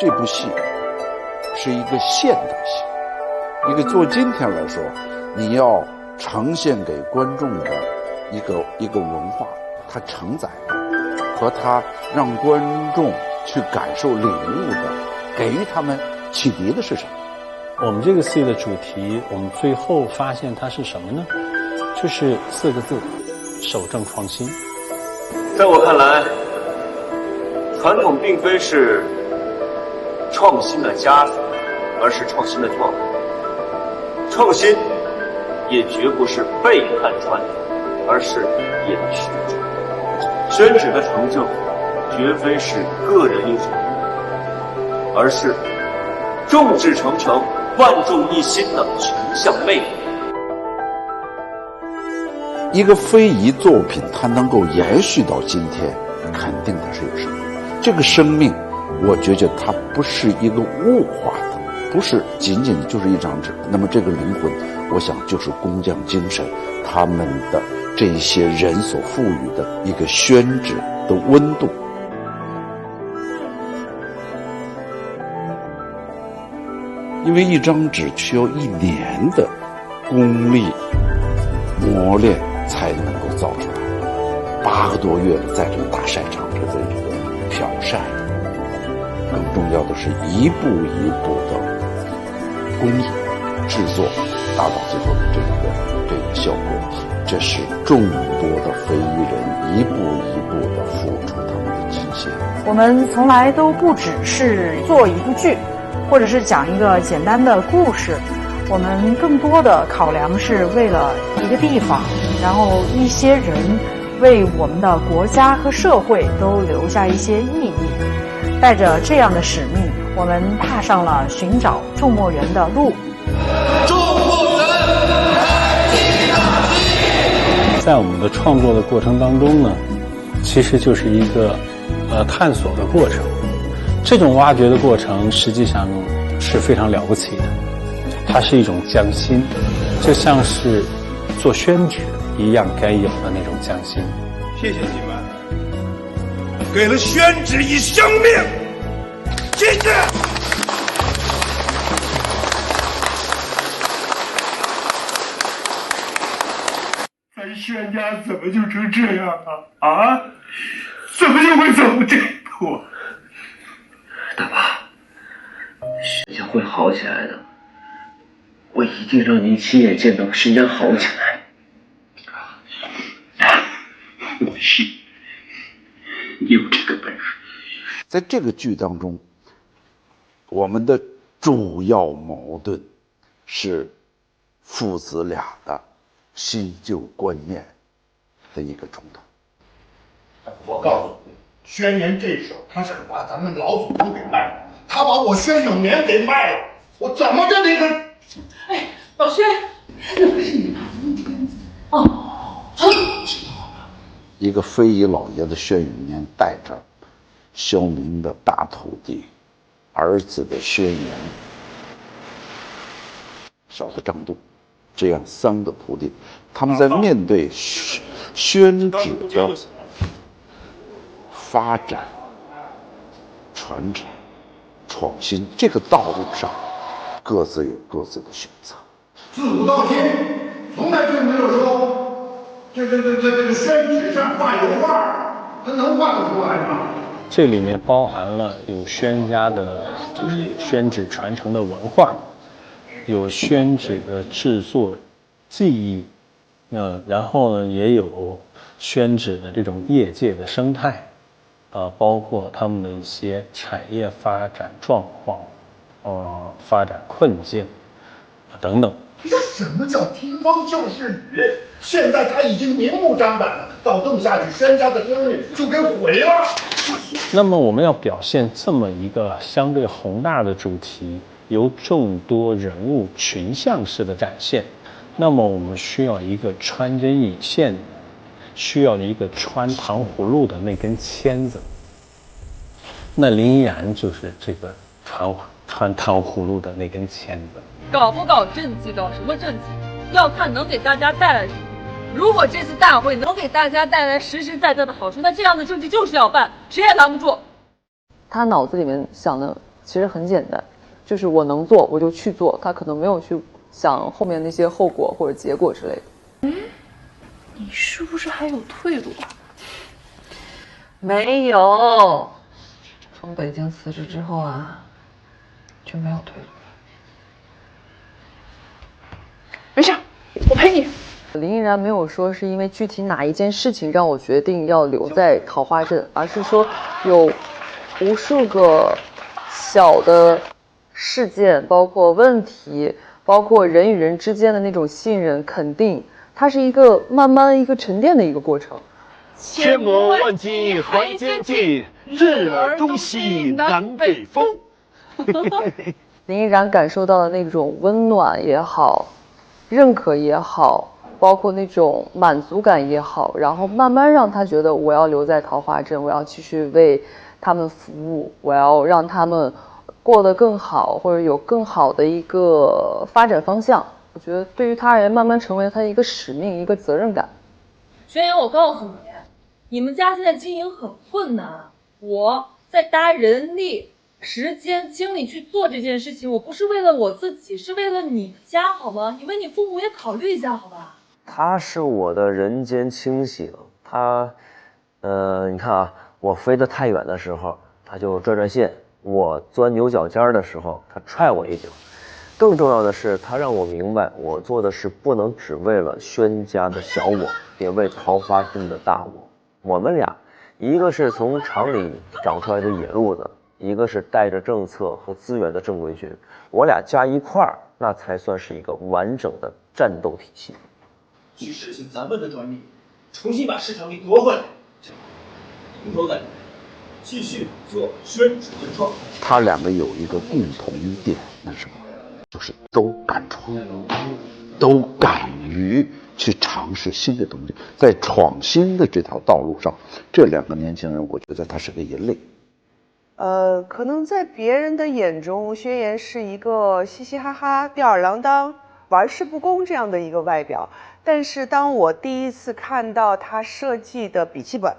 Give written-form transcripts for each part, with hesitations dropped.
这部戏是一个现代戏，一个做今天来说，你要呈现给观众的一个文化，它承载的和它让观众去感受领悟的，给予他们启迪的是什么？我们这个戏的主题，我们最后发现它是什么呢？就是4个字：守正创新。在我看来，传统并非是创新的枷锁，而是创新的创造。创新也绝不是背叛传统，而是延续传统。宣纸的成就绝非是个人英雄，而是众志成城、万众一心的群像魅力。一个非遗作品，它能够延续到今天，肯定它是有生命。这个生命，我觉得它不是一个物化的，不是仅仅就是一张纸。那么这个灵魂，我想就是工匠精神，他们的这些人所赋予的一个宣纸的温度。因为一张纸需要1年的功力磨练才能够造出来，8个多月的在这个大晒场这个漂晒，更重要的是一步一步的工艺制作，达到最后的这个效果。这是众多的非遗人一步一步的付出他们的极限。我们从来都不只是做一部剧，或者是讲一个简单的故事，我们更多的考量是为了一个地方，然后一些人，为我们的国家和社会都留下一些意义。带着这样的使命，我们踏上了寻找众墨园的路。众墨园开启大戏。在我们的创作的过程当中呢，其实就是一个探索的过程。这种挖掘的过程实际上是非常了不起的，它是一种匠心，就像是做宣纸一样该有的那种匠心。谢谢你们，给了宣纸以生命，谢谢。咱宣家怎么就成这样啊？怎么就会走这一步？大爸，宣家会好起来的，我一定让您亲眼见到宣家好起来。我是有这个本事。在这个剧当中，我们的主要矛盾是父子俩的新旧观念的一个冲突。我告诉你，宣言这手他是把咱们老祖宗给卖了，他把我宣永年给卖了，我怎么跟那个……哎，老宣，那不是你妈哦，一个非遗老爷子宣永年带着萧明的大徒弟儿子的宣言小的张度，这样3个徒弟，他们在面对宣纸的发展、传承、创新这个道路上，各自有各自的选择。自古到今，从来就没有说这个宣纸上画油画，它能画得出来吗？这里面包含了有宣家的，就是宣纸传承的文化，有宣纸的制作技艺，然后呢也有宣纸的这种业界的生态，包括他们的一些产业发展状况，发展困境等等。这什么叫听风就是雨？现在他已经明目张胆了，照这么下去，宣家的声誉就给毁了。那么我们要表现这么一个相对宏大的主题，由众多人物群像式的展现，那么我们需要一个穿针引线，需要一个穿糖葫芦的那根签子。那林依然就是这个穿糖葫芦的那根签子。搞不搞政绩，搞什么政绩，要看能给大家带来什么。如果这次大会能给大家带来实实在在的好处，那这样的政绩就是要办，谁也拦不住。他脑子里面想的其实很简单，就是我能做我就去做，他可能没有去想后面那些后果或者结果之类的。你是不是还有退路啊？没有，从北京辞职之后啊，就没有退路了。没事，我陪你。林依然没有说是因为具体哪一件事情让我决定要留在桃花镇，而是说有无数个小的事件，包括问题，包括人与人之间的那种信任肯定，它是一个慢慢一个沉淀的一个过程。千磨万击还坚劲，日而东西南北风。林依然感受到的那种温暖也好，认可也好，包括那种满足感也好，然后慢慢让他觉得我要留在桃花镇，我要继续为他们服务，我要让他们过得更好，或者有更好的一个发展方向。我觉得对于他而言，慢慢成为他一个使命，一个责任感。轩言，我告诉你，你们家现在经营很困难，我在搭人力、时间、精力去做这件事情，我不是为了我自己，是为了你的家，好吗？你为你父母也考虑一下，好吧？他是我的人间清醒，他，你看啊，我飞得太远的时候，他就转线；我钻牛角尖的时候，他踹我一脚。更重要的是，他让我明白，我做的事不能只为了轩家的小我，也为桃花镇的大我。我们俩，一个是从厂里长出来的野路子，一个是带着政策和资源的正规军，我俩加一块儿，那才算是一个完整的战斗体系。去实行咱们的专利，重新把市场给夺回来。从头再来，继续做宣纸原创。他两个有一个共同点，那是什么？就是都敢闯，都敢于去尝试新的东西，在创新的这条道路上，这两个年轻人，我觉得他是个引领。可能在别人的眼中，轩言是一个嘻嘻哈哈、吊儿郎当、玩世不恭这样的一个外表。但是当我第一次看到他设计的笔记本，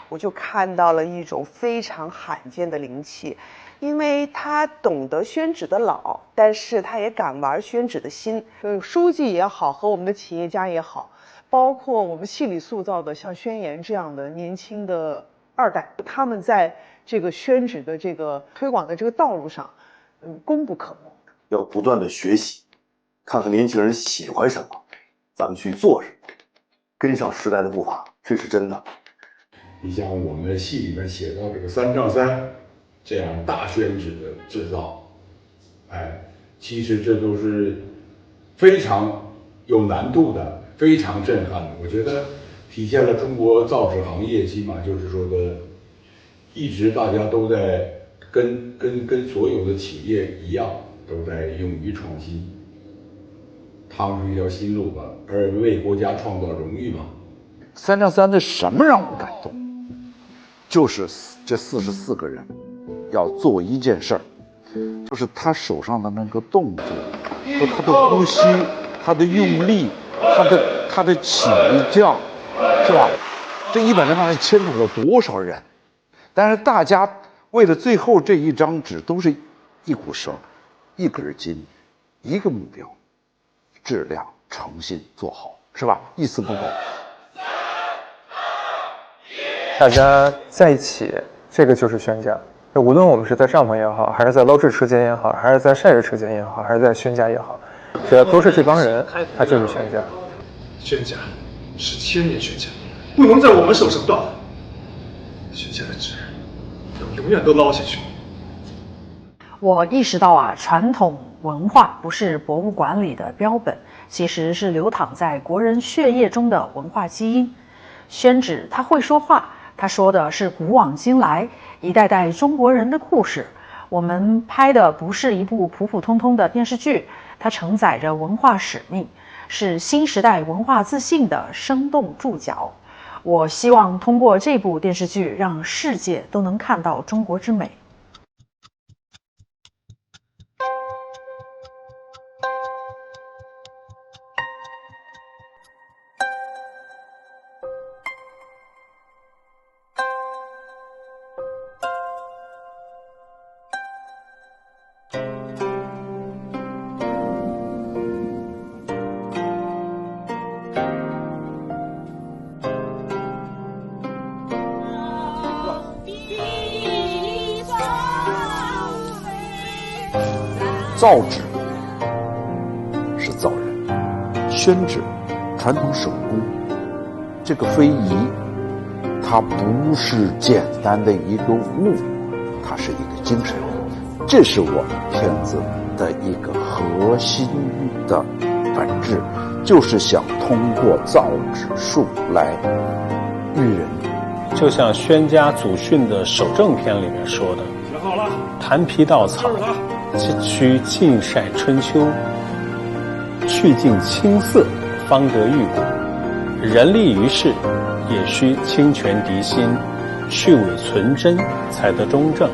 我就看到了一种非常罕见的灵气。因为他懂得宣纸的老，但是他也敢玩宣纸的新。书记也好，和我们的企业家也好，包括我们戏里塑造的像轩言这样的年轻的二代，他们在这个宣纸的这个推广的这个道路上，功不可没。要不断的学习，看看年轻人喜欢什么，咱们去做什么，跟上时代的步伐，这是真的。你像我们戏里面写到这个3×3这样大宣纸的制造，其实这都是非常有难度的，非常震撼的。我觉得体现了中国造纸行业，起码就是说的，一直大家都在跟所有的企业一样，都在勇于创新，趟出一条新路吧，而为国家创造荣誉嘛。3×3的什么让我感动？就是这44个人要做一件事儿，就是他手上的那个动作和他的呼吸，他的用力，他的起降，是吧？这100人上牵扯了多少人？但是大家为了最后这一张纸，都是一股绳，一根筋，一个目标，质量、诚信做好，是吧？一丝不苟。大家在一起，这个就是宣家。无论我们是在帐篷也好，还是在捞制车间也好，还是在晒日车间也好，还是在宣家也好，只要都是这帮人，他就是宣家。宣家是千年宣家，不能在我们手上断了。宣家的纸要永远都捞下去。我意识到啊，传统文化不是博物馆里的标本，其实是流淌在国人血液中的文化基因。宣纸它会说话，它说的是古往今来一代代中国人的故事。我们拍的不是一部普普通通的电视剧，它承载着文化使命，是新时代文化自信的生动注脚。我希望通过这部电视剧，让世界都能看到中国之美。造纸是造人，宣纸传统手工，这个非遗它不是简单的一个物，它是一个精神，这是我片子的一个核心的本质，就是想通过造纸术来育人。就像宣家祖训的守正篇里面说的，弹皮稻草，须尽晒春秋，去尽青色，方得玉骨。人立于世，也需清泉涤心，去伪存真，才得中正。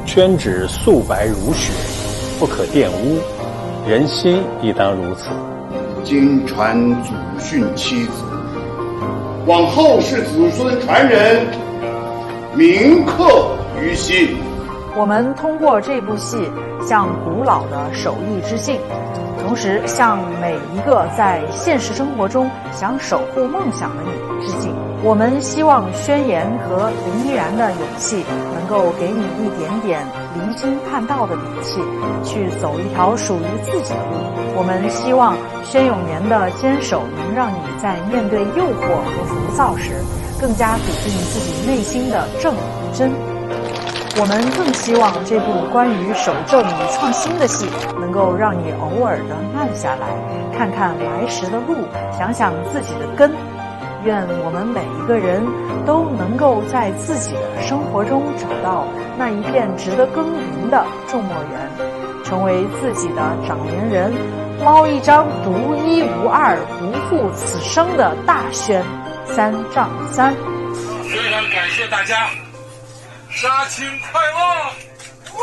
宣纸素白如雪，不可玷污，人心亦当如此。经传祖训7子，望后世子孙传人，铭刻于心。我们通过这部戏向古老的手艺致敬，同时向每一个在现实生活中想守护梦想的你致敬。我们希望宣言和林依然的勇气能够给你一点点离经叛道的底气，去走一条属于自己的路。我们希望宣永年的坚守能让你在面对诱惑和浮躁时，更加笃定自己内心的正与真。我们更希望这部关于守正与创新的戏能够让你偶尔的慢下来，看看来时的路，想想自己的根。愿我们每一个人都能够在自己的生活中找到那一片值得耕耘的种墨园，成为自己的长年人，捞一张独一无二、不负此生的大宣3丈3。非常感谢大家，杀青快乐！